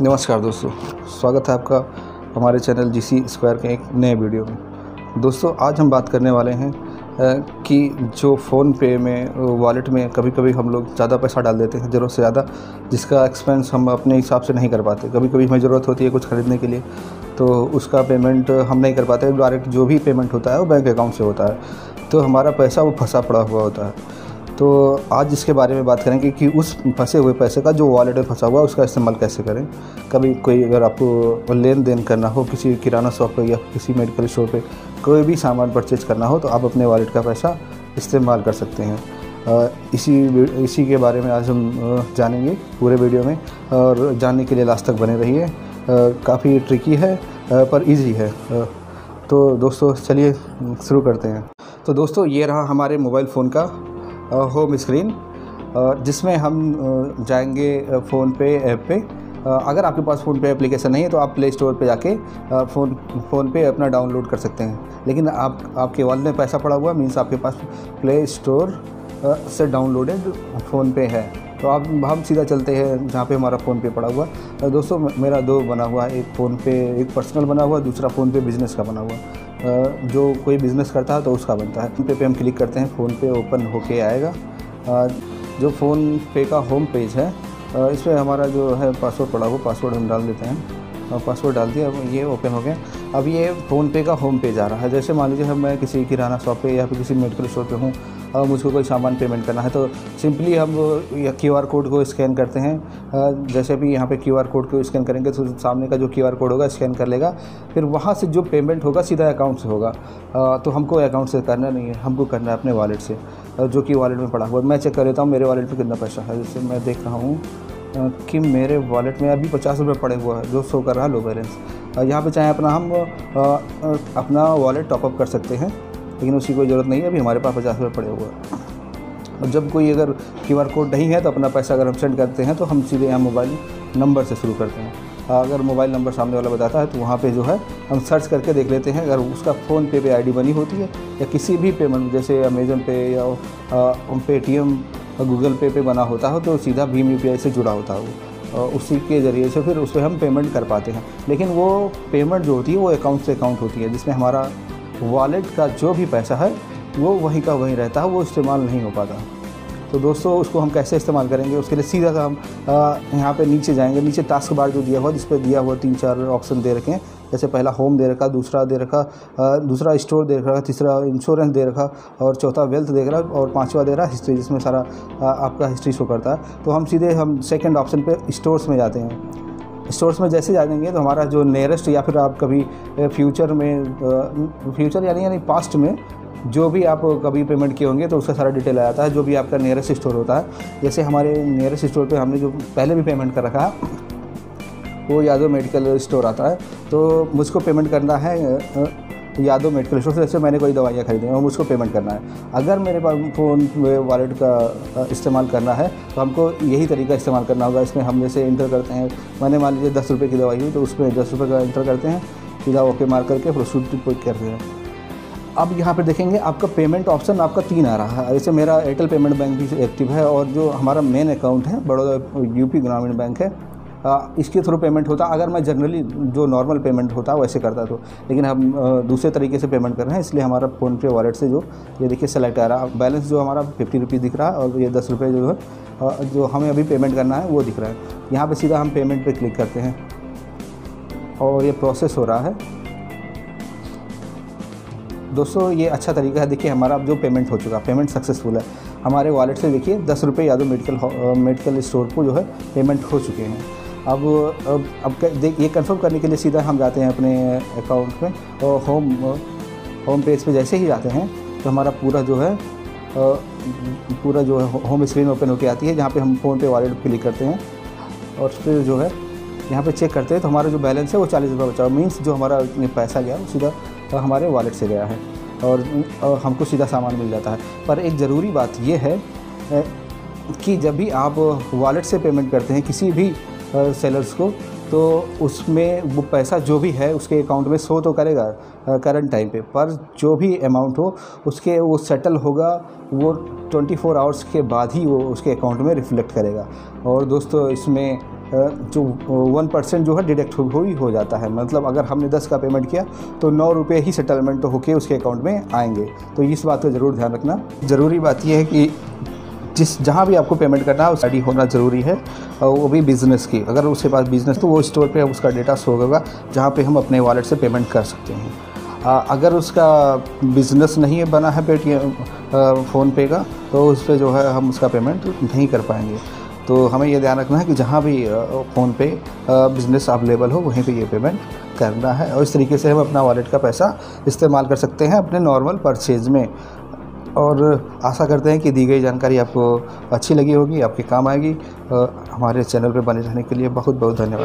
नमस्कार दोस्तों, स्वागत है आपका हमारे चैनल जीसी स्क्वायर के एक नए वीडियो में। दोस्तों, आज हम बात करने वाले हैं कि जो फ़ोन पे में वॉलेट में कभी-कभी हम लोग ज़्यादा पैसा डाल देते हैं ज़रूरत से ज़्यादा, जिसका एक्सपेंस हम अपने हिसाब से नहीं कर पाते। कभी-कभी हमें ज़रूरत होती है कुछ ख़रीदने के लिए, तो उसका पेमेंट हम नहीं कर पाते। डायरेक्ट जो भी पेमेंट होता है वो बैंक अकाउंट से होता है, तो हमारा पैसा वो फंसा पड़ा हुआ होता है। तो आज इसके बारे में बात करेंगे कि उस फंसे हुए पैसे का जो वॉलेट में फंसा हुआ है उसका इस्तेमाल कैसे करें। कभी कोई अगर आपको लेन देन करना हो किसी किराना शॉप पे या किसी मेडिकल स्टोर पे कोई भी सामान परचेज करना हो, तो आप अपने वॉलेट का पैसा इस्तेमाल कर सकते हैं। इसी के बारे में आज हम जानेंगे पूरे वीडियो में, और जानने के लिए लास्ट तक बने रहिए। काफ़ी ट्रिकी है पर ईजी है। तो दोस्तों चलिए शुरू करते हैं। तो दोस्तों, ये रहा हमारे मोबाइल फ़ोन का होम स्क्रीन, जिसमें हम जाएंगे फ़ोनपे ऐप पे। अगर आपके पास फ़ोनपे एप्लीकेशन नहीं है तो आप प्ले स्टोर पे जाके फ़ोनपे अपना डाउनलोड कर सकते हैं। लेकिन आपके वॉलेट में पैसा पड़ा हुआ मीन्स आपके पास प्ले स्टोर से डाउनलोडेड फ़ोनपे है। तो आप हम सीधा चलते हैं जहाँ पे हमारा फ़ोनपे पड़ा हुआ। दोस्तों, मेरा दो बना हुआ है, एक फ़ोनपे एक पर्सनल बना हुआ, दूसरा फ़ोनपे बिज़नेस का बना हुआ। जो कोई बिज़नेस करता है तो उसका बनता है। फ़ोनपे पे हम क्लिक करते हैं, फ़ोनपे ओपन होके आएगा। जो फ़ोनपे का होम पेज है, इसमें हमारा जो है पासवर्ड पड़ा हुआ, पासवर्ड हम डाल देते हैं। पासवर्ड डाल दिया, अब ये ओपन हो गया। अब ये फ़ोनपे का होम पेज आ रहा है। जैसे मान लीजिए मैं किसी किराना शॉप पे या फिर किसी मेडिकल स्टोर पे हूँ और मुझको कोई सामान पेमेंट करना है, तो सिंपली हम QR कोड को स्कैन करते हैं। जैसे भी यहाँ पे QR कोड को स्कैन करेंगे तो सामने का जो QR कोड होगा स्कैन कर लेगा, फिर वहाँ से जो पेमेंट होगा सीधा अकाउंट से होगा। तो हमको अकाउंट से करना नहीं है, हमको करना है अपने वॉलेट से, जो कि वॉलेट में पड़ा हुआ है। मैं चेक कर लेता हूँ मेरे वॉलेट में कितना पैसा है। जैसे मैं देख रहा हूँ कि मेरे वॉलेट में अभी 50 रुपये पड़े हुआ है, जो शो कर रहा है लो बैलेंस। यहाँ पे चाहे हम अपना वॉलेट टॉपअप कर सकते हैं, लेकिन उसकी कोई ज़रूरत नहीं है। अभी हमारे पास 50 रुपये पड़े हुए हैं। और जब कोई अगर QR कोड नहीं है तो अपना पैसा अगर हम सेंड करते हैं तो हम सीधे यहाँ मोबाइल नंबर से शुरू करते हैं। अगर मोबाइल नंबर सामने वाला बताता है तो वहाँ पे जो है हम सर्च करके देख लेते हैं। अगर उसका फ़ोनपे पे ID बनी होती है या किसी भी पेमेंट जैसे अमेज़न पे या पेटीएम गूगल पे बना होता हो, तो सीधा भीम UPI से जुड़ा होता है वो, उसी के ज़रिए से फिर उस पर हम पेमेंट कर पाते हैं। लेकिन वो पेमेंट जो होती है वो अकाउंट से अकाउंट होती है, जिसमें हमारा वॉलेट का जो भी पैसा है वो वहीं का वहीं रहता है, वो इस्तेमाल नहीं हो पाता। तो दोस्तों, उसको हम कैसे इस्तेमाल करेंगे, उसके लिए सीधा सा हम यहाँ पे नीचे जाएंगे। नीचे टास्क बार जो दिया हुआ, जिस पर दिया हुआ 3-4 ऑप्शन दे रखे हैं। जैसे पहला होम दे रखा, दूसरा दे रखा, दूसरा स्टोर दे रखा, तीसरा इंश्योरेंस दे रखा, और चौथा वेल्थ दे रहा, और पांचवा दे रहा हिस्ट्री, जिसमें सारा आपका हिस्ट्री शो करता है। तो हम सीधे सेकेंड ऑप्शन पर स्टोर्स में जाते हैं। स्टोर्स में जैसे जाएंगे तो हमारा जो नियरेस्ट, या फिर आप कभी फ्यूचर यानी पास्ट में जो भी आप कभी पेमेंट किए होंगे तो उसका सारा डिटेल आ जाता है, जो भी आपका नियरेस्ट स्टोर होता है। जैसे हमारे नियरेस्ट स्टोर पे हमने जो पहले भी पेमेंट कर रखा है वो यादव मेडिकल स्टोर आता है। तो मुझको पेमेंट करना है यादव मेडिकल स्टोर से। जैसे मैंने कोई दवाइयाँ खरीदी हैं और मुझको पेमेंट करना है। अगर मेरे पास फ़ोन वॉलेट का इस्तेमाल करना है तो हमको यही तरीका इस्तेमाल करना होगा। इसमें हम जैसे इंटर करते हैं, मैंने मान लीजिए 10 रुपये की दवाई हुई तो उसमें 10 रुपये का इंटर करते हैं, सीधा ओके मार करके प्रोसीड करते हैं। अब यहाँ पर देखेंगे आपका पेमेंट ऑप्शन आपका 3 आ रहा है। जैसे मेरा एयरटेल पेमेंट बैंक भी एक्टिव है, और जो हमारा मेन अकाउंट है बड़ौदा UP ग्रामीण बैंक है, इसके थ्रू पेमेंट होता। अगर मैं जनरली जो नॉर्मल पेमेंट होता है वैसे करता तो, लेकिन हम दूसरे तरीके से पेमेंट कर रहे हैं, इसलिए हमारा फ़ोनपे वॉलेट से जो ये देखिए सेलेक्ट आ रहा है। बैलेंस जो हमारा 50 रुपये दिख रहा है, और ये 10 रुपये जो है जो हमें अभी पेमेंट करना है वो दिख रहा है। यहाँ पे सीधा हम पेमेंट पे क्लिक करते हैं और ये प्रोसेस हो रहा है। दोस्तों, ये अच्छा तरीका है। देखिए हमारा अब जो पेमेंट हो चुका, पेमेंट सक्सेसफुल है। हमारे वॉलेट से देखिए 10 रुपये यादव मेडिकल स्टोर को जो है पेमेंट हो चुके हैं। अब ये कंफर्म करने के लिए सीधा हम जाते हैं अपने अकाउंट में, और होम पेज पे जैसे ही जाते हैं तो हमारा पूरा जो है होम स्क्रीन ओपन होकर आती है, जहाँ पे हम फ़ोनपे वॉलेट पर क्लिक करते हैं और फिर जो है यहाँ पे चेक करते हैं तो हमारा जो बैलेंस है वो 40 रुपये बचा। मीन्स जो हमारा पैसा गया वो सीधा हमारे वॉलेट से गया है, और हमको सीधा सामान मिल जाता है। पर एक ज़रूरी बात ये है कि जब भी आप वॉलेट से पेमेंट करते हैं किसी भी सेलर्स को, तो उसमें वो पैसा जो भी है उसके अकाउंट में शो तो करेगा करंट टाइम पे, पर जो भी अमाउंट हो उसके वो सेटल होगा वो 24 आवर्स के बाद ही वो उसके अकाउंट में रिफ्लेक्ट करेगा। और दोस्तों इसमें जो 1% जो है डिडक्ट हो जाता है। मतलब अगर हमने 10 का पेमेंट किया तो 9 रुपये ही सेटलमेंट होके उसके अकाउंट में आएंगे। तो इस बात का ज़रूर ध्यान रखना। ज़रूरी बात यह है कि जहाँ भी आपको पेमेंट करना है उस आईडी होना ज़रूरी है, और वो भी बिज़नेस की। अगर उसके पास बिज़नेस तो वो स्टोर पे उसका डेटा शो होगा जहाँ पे हम अपने वॉलेट से पेमेंट कर सकते हैं। अगर उसका बिज़नेस नहीं बना है पेटीएम फ़ोनपे का, तो उस पर जो है हम उसका पेमेंट नहीं कर पाएंगे। तो हमें ये ध्यान रखना है कि जहाँ भी फ़ोनपे बिज़नेस अवेलेबल हो वहीं पे ये पेमेंट करना है, और इस तरीके से हम अपना वॉलेट का पैसा इस्तेमाल कर सकते हैं अपने नॉर्मल परचेज़ में। और आशा करते हैं कि दी गई जानकारी आपको अच्छी लगी होगी, आपके काम आएगी। हमारे चैनल पर बने रहने के लिए बहुत बहुत धन्यवाद।